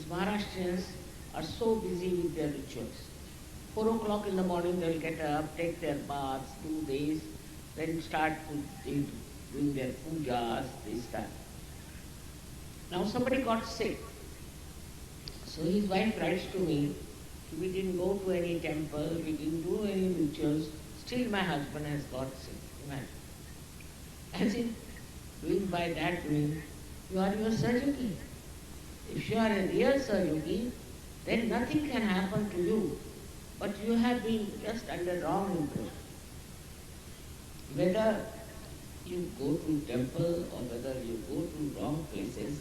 Maharashtrians are so busy with their rituals. 4 o'clock in the morning they'll get up, take their baths, do this, then start doing their pujas, this, that. Now somebody got sick. So his wife writes to me, we didn't go to any temple, we didn't do any rituals, still my husband has got sick. Imagine. As if doing by that doing, you are your Sahajogi. If you are a real Sahajogi, then nothing can happen to you. But you have been just under wrong impression. Whether you go to temple or whether you go to wrong places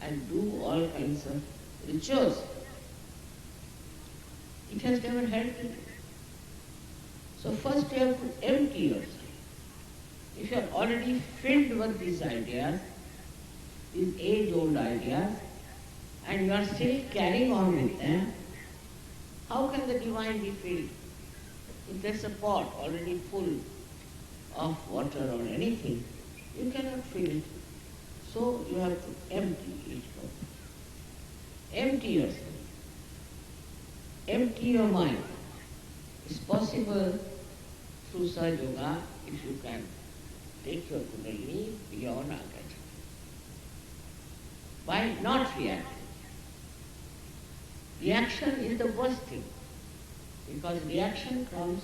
and do all kinds of rituals, it has never helped you. So first you have to empty yourself. If you are already filled with these ideas, these age-old ideas, and you are still carrying on with them, how can the divine be filled? If there's a pot already full of water or anything, you cannot fill it. So you have to empty it out. Empty yourself. Empty your mind. It's possible through Sahaja Yoga if you can take your Kundalini beyond Agati. By not reacting. Reaction is the worst thing, because reaction comes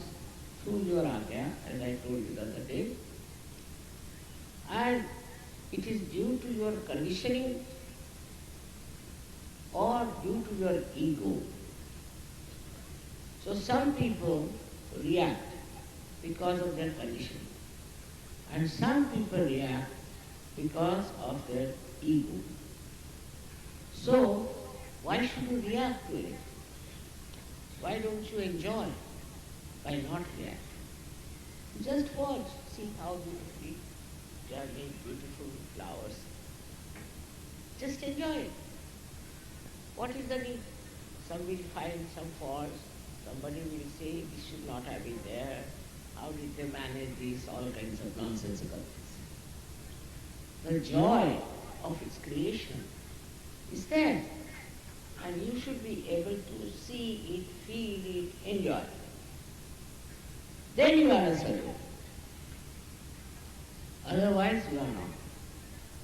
through your Agya, as I told you the other day, and it is due to your conditioning or due to your ego. So some people react because of their conditioning, and some people react because of their ego. So why should you react to it? Why don't you enjoy by not reacting? Just watch, see how beautifully they are made beautiful flowers. Just enjoy it. What is the need? Some will find some faults, somebody will say this should not have been there, how did they manage this, all kinds of nonsensical things. The joy of its creation is there. And you should be able to see it, feel it, enjoy it. Then you are a Sahaja. Otherwise you are not.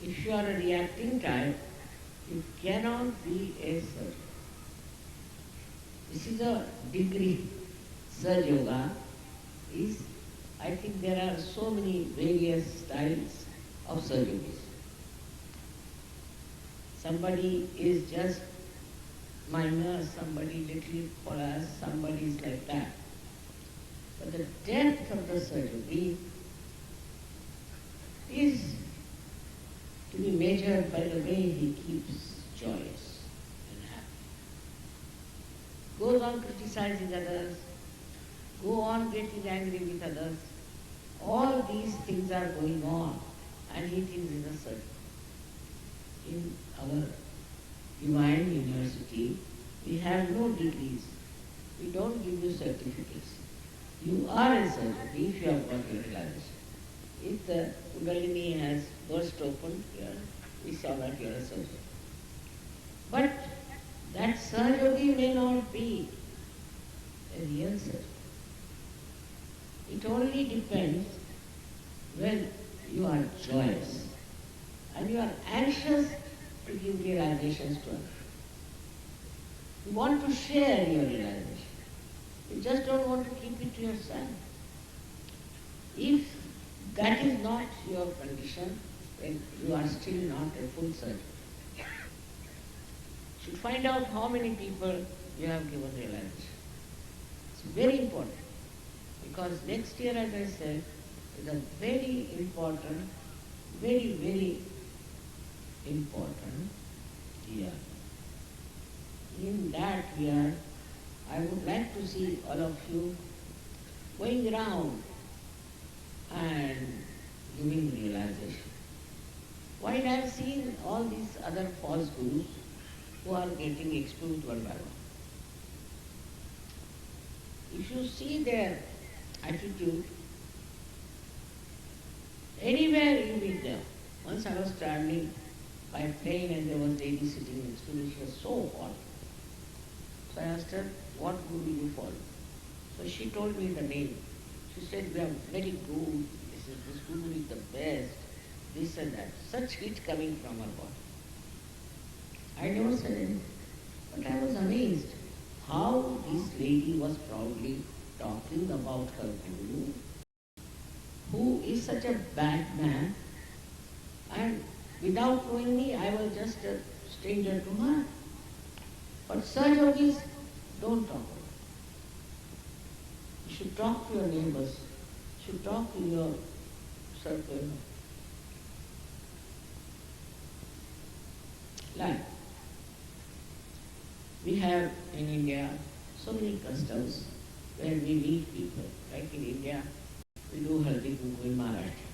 If you are a reacting type, you cannot be a Sahaja. This is a degree. Sahaja Yoga is, I think there are so many various styles of Sahaja Yogis. Somebody is just minor, somebody little for us, somebody is like that. But the depth of the Sahaja is to be measured by the way he keeps joyous and happy. Goes on criticizing others, go on getting angry with others. All these things are going on, and he thinks he's a Sahaja. In our Divine University, we have no degrees. We don't give you certificates. You are a Sahaja if you have got your realization. If the Kundalini has burst open here, we saw that you are a Sahaja. But that Sahaja may not be a real Sahaja. It only depends when you are joyous and you are anxious to give realizations to others. You want to share your realization. You just don't want to keep it to yourself. If that is not your condition, then you are still not a full Sahaja. You should find out how many people you have given realization. It's very important, because next year, as I said, is a very important, very, very important year. In that year, I would like to see all of you going around and giving realization. While I have seen all these other false gurus who are getting exposed one by one, if you see their attitude, anywhere you meet them. Once I was traveling by plane and there was a lady sitting next to me. She was so hot. So I asked her, what guru you follow? So she told me the name. She said, we are very good. This guru is the best. This and that. Such heat coming from her body. I never said anything. But I was amazed how this lady was proudly talking about her guru, who is such a bad man, and without knowing me, I was just a stranger to her. But such yogis don't talk about it. You should talk to your neighbors. You should talk to your circle. Like, we have in India so many customs where we meet people. Like in India, we do Haldi Kunku in Maharashtra.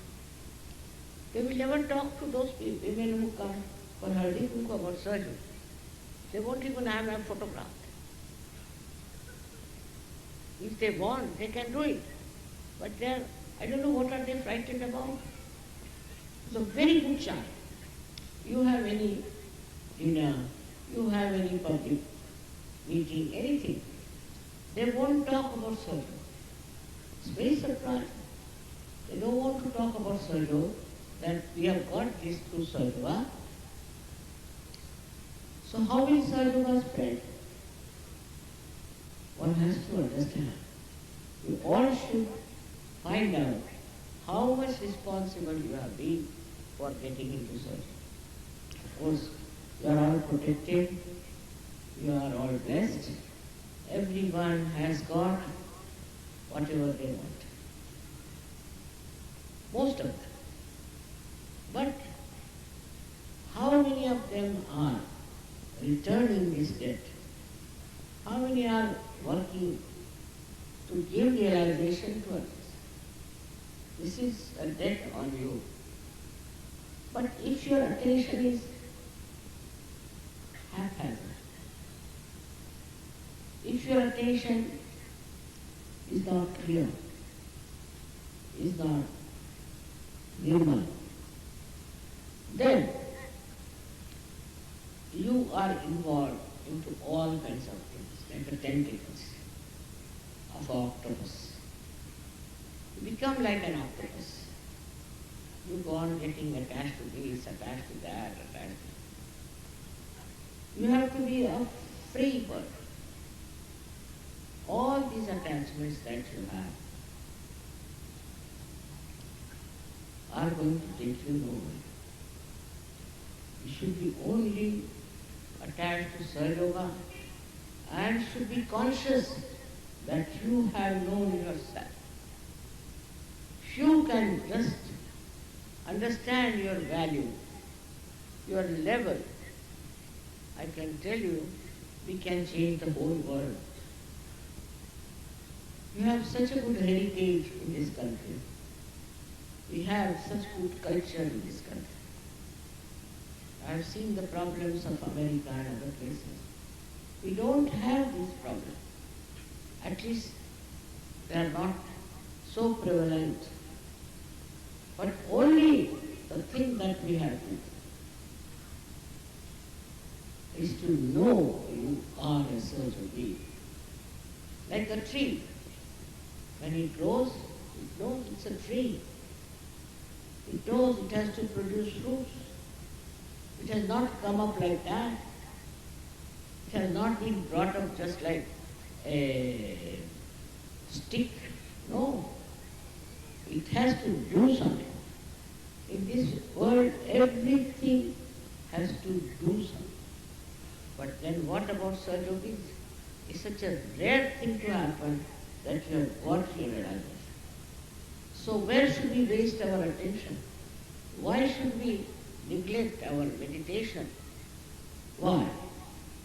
They will never talk to those people, women who come for Haldi Kunku about surgery. They won't even have a photograph. If they want, they can do it. But I don't know what are they frightened about. It's a very good child. You have any dinner, you have any public meeting, anything. They won't talk about surgery. It's very surprising. They don't want to talk about surgery, that we have got this through surgery. So how will surgery spread? One has to understand. You all should find out how much responsible you have been for getting into surgery. Of course, you are all protected, you are all blessed, everyone has got whatever they want. Most of them. But how many of them are returning this debt? How many are working to give realization to others? This is a debt on you. But if your attention is haphazard, if your attention is not clear, is not nirmal, then you are involved into all kinds of things, like the tentacles of an octopus. You become like an octopus. You go on getting attached to this, attached to that, attached to that. You have to be a free bird. All these attachments that you have are going to take you nowhere. You should be only attached to Sahaja Yoga and should be conscious that you have known yourself. If you can just understand your value, your level, I can tell you, we can change the whole world. We have such a good heritage in this country. We have such good culture in this country. I have seen the problems of America and other places. We don't have this problem. At least they are not so prevalent. But only the thing that we have to do is to know you are a certain being. Like a tree. When it grows, it knows it's a tree. It knows it has to produce fruits. It has not come up like that. It has not been brought up just like a stick. No. It has to do something. In this world, everything has to do something. But then what about Sahaja Yoga? It's such a rare thing to happen that you have got your realization. So where should we waste our attention? Why should we neglect our meditation? Why?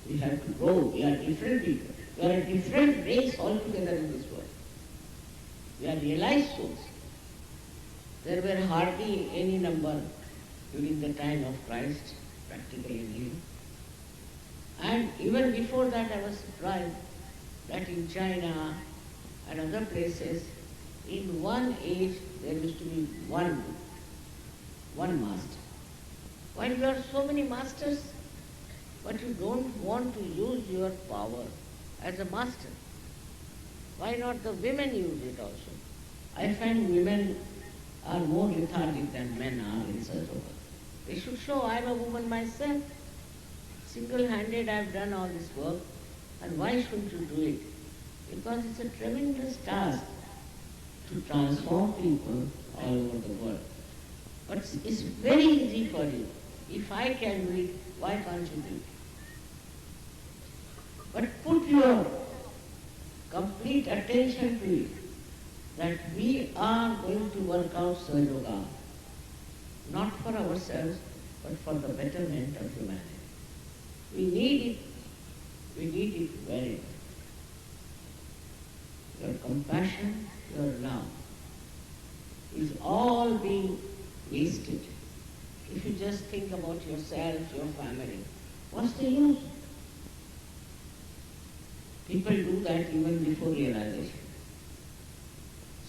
We have to grow. We are different people. We are a different race altogether in this world. We are realized souls. There were hardly any number during the time of Christ, practically nil. And even before that I was surprised that in China and other places, in one age there used to be one master. While you are so many masters, but you don't want to use your power as a master. Why not the women use it also? I find women are more lethargic than men are in such a work. They should show I am a woman myself. Single-handed I have done all this work, and why shouldn't you do it? Because it's a tremendous task to transform people all over the world. But it's very easy for you. If I can do it, why can't you do it? But put your complete attention to it, that we are going to work out Sahaja Yoga, not for ourselves, but for the betterment of humanity. We need it very much. Your compassion, your love is all being wasted. If you just think about yourself, your family, what's the use? People do that even before realization.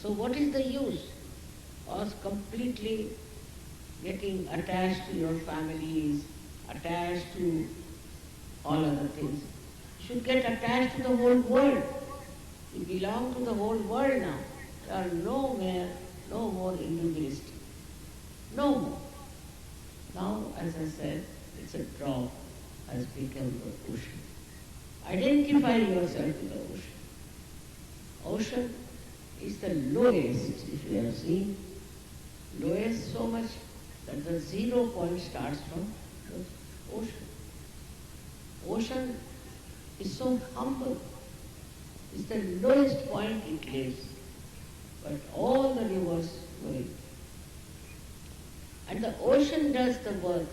So what is the use of completely getting attached to your families, attached to all other things? You should get attached to the whole world. You belong to the whole world now. You are no more individualistic. No more. Now, as I said, it's a drop has become the ocean. Identify yourself with the ocean. Ocean is the lowest, if you have seen, lowest so much that the 0 point starts from the ocean. Ocean is so humble. It's the lowest point it lives, but all the rivers flow in. And the ocean does the work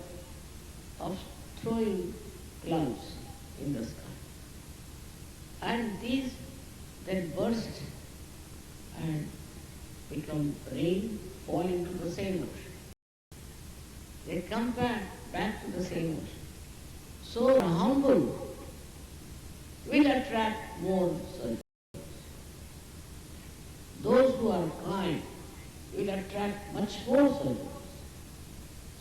of throwing clouds in the sky. And these then burst and become rain, fall into the same ocean. They come back to the same ocean. So the humble will attract more souls. Those who are kind will attract much more souls.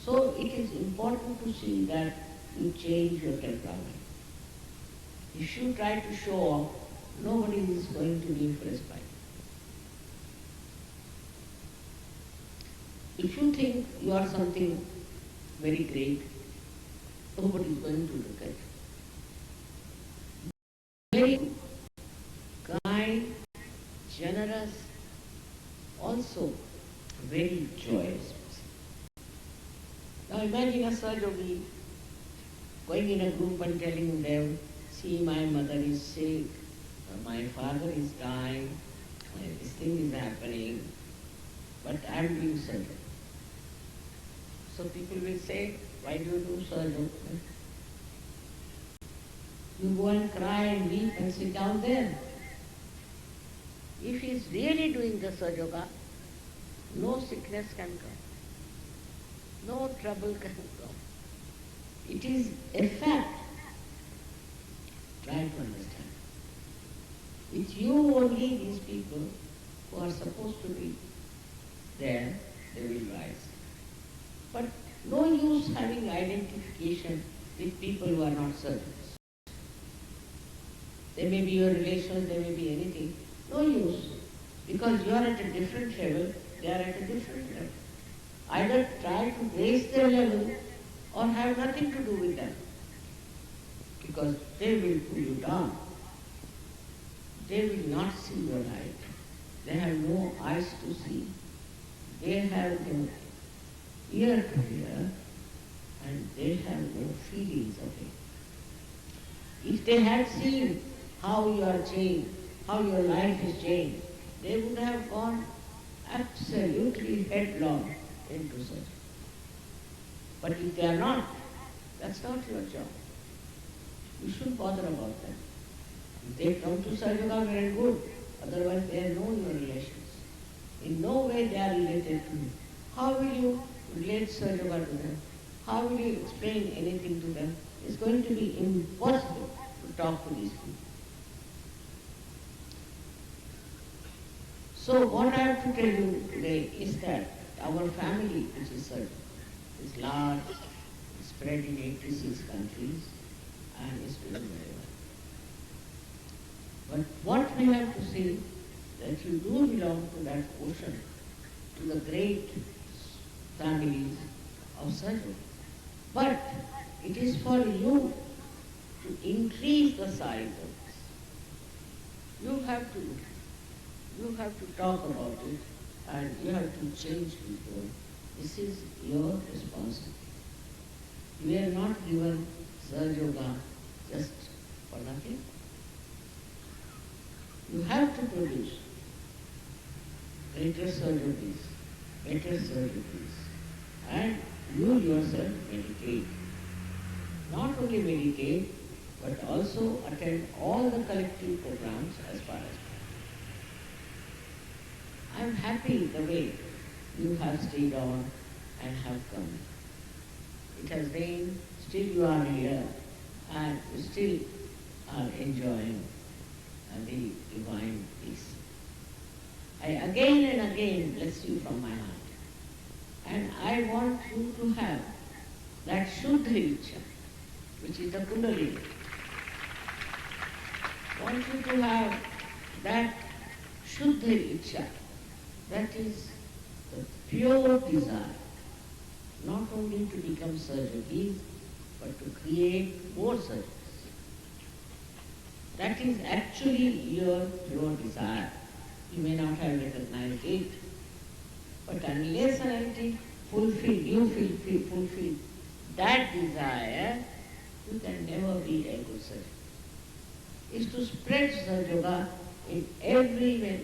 So it is important to see that you change your temperament. If you try to show off, nobody is going to be impressed by you. If you think you are something very great, nobody is going to look at you. Very kind, generous, also very joyous. Now imagine a Sahaja Yogi going in a group and telling them, see, my mother is sick, my father is dying, this thing is happening, but I am doing Sahaja Yoga. So people will say, why do you do Sahaja Yoga? You go and cry and weep and sit down there. If he is really doing the Sahaja Yoga, no sickness can come. No trouble can come. It is a fact. Try to understand. It's you only, these people who are supposed to be there, they will rise. But no use having identification with people who are not servants. They may be your relations, they may be anything. No use. Because you are at a different level, they are at a different level. Either try to raise their level or have nothing to do with them. Because they will pull you down. They will not see your light. They have no eyes to see. They have no ear to hear, and they have no feelings of it. If they had seen how you are changed, how your life is changed, they would have gone absolutely headlong into such. But if they are not, that's not your job. You shouldn't bother about them. If they come to Sahaja Yoga, very good. Otherwise, they have no your relations. In no way they are related to you. How will you relate Sahaja Yoga to them? How will you explain anything to them? It's going to be impossible to talk to these people. So what I have to tell you today is that our family, which is large, spread in 86 countries and is doing very well. But what we have to see, that you do belong to that ocean, to the great families of surgery. But it is for you to increase the size of this. You have to talk about it and you have to change people. This is your responsibility. You are not given Sahaja Yoga just for nothing. You have to produce greater surgeries, better surgeries, and you yourself meditate. Not only meditate, but also attend all the collective programs as far as possible. I am happy the way you have stayed on and have come. It has rained, still you are here, and you still are enjoying the divine peace. I again and again bless you from my heart. And I want you to have that Shuddha Ichcha, which is the Kundalini. I want you to have that Shuddha Ichcha, that is the pure desire, not only to become surgeries, but to create more surgeries. That is actually your pure desire. You may not have recognized it, but unless and until you fulfill that desire, you can never be a good surgeon. Is to spread Sahaja Yoga in everywhere,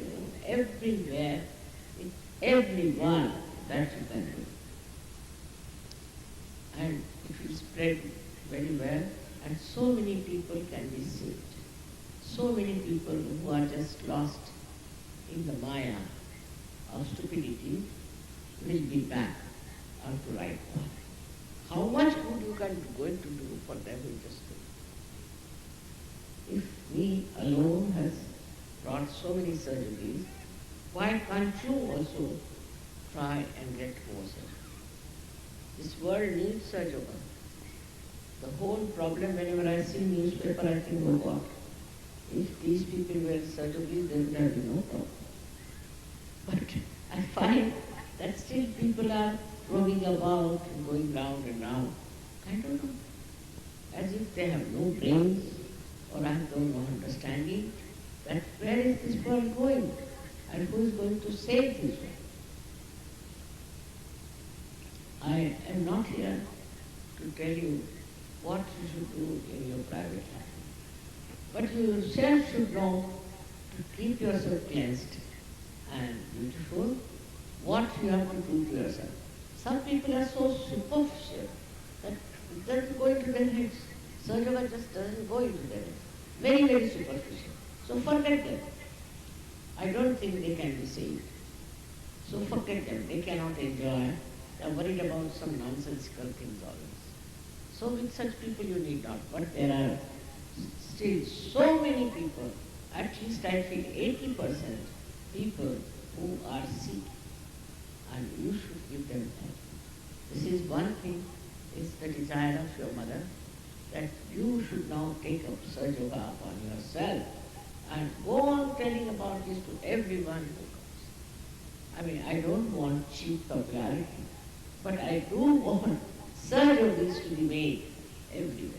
in everyone that you can do. And if you spread very well, and so many people can be saved. So many people who are just lost in the maya of stupidity will be back onto right path. How much good you can going to do for them in just do. If me alone has brought so many surgeries, why can't you also try and get more surgeries? This world needs Sahaja Yoga. The whole problem, whenever I see newspaper, I think, oh God, if these people were surgeries, there would have been no problem. But I find that still people are roaming about and going round and round. I don't know. As if they have no brains or I don't know understanding that where is this world going and who is going to save this world. I am not here to tell you what you should do in your private life. But you yourself should know to keep yourself cleansed and beautiful, what you have to do to yourself. Some people are so superficial that it doesn't go into their heads. Sahaja Yoga just doesn't go into their heads. Very, very superficial. So forget them. I don't think they can be saved. So forget them. They cannot enjoy. They are worried about some nonsensical things always. So with such people you need not. But there are still so many people, at least I feel 80% people who are sick, and you should give them help. This is one thing, is the desire of your mother, that you should now take up Sahaja Yoga upon yourself and go on telling about this to everyone who comes. I mean, I don't want cheap popularity, but I do want Sahaja Yogis to be made everywhere.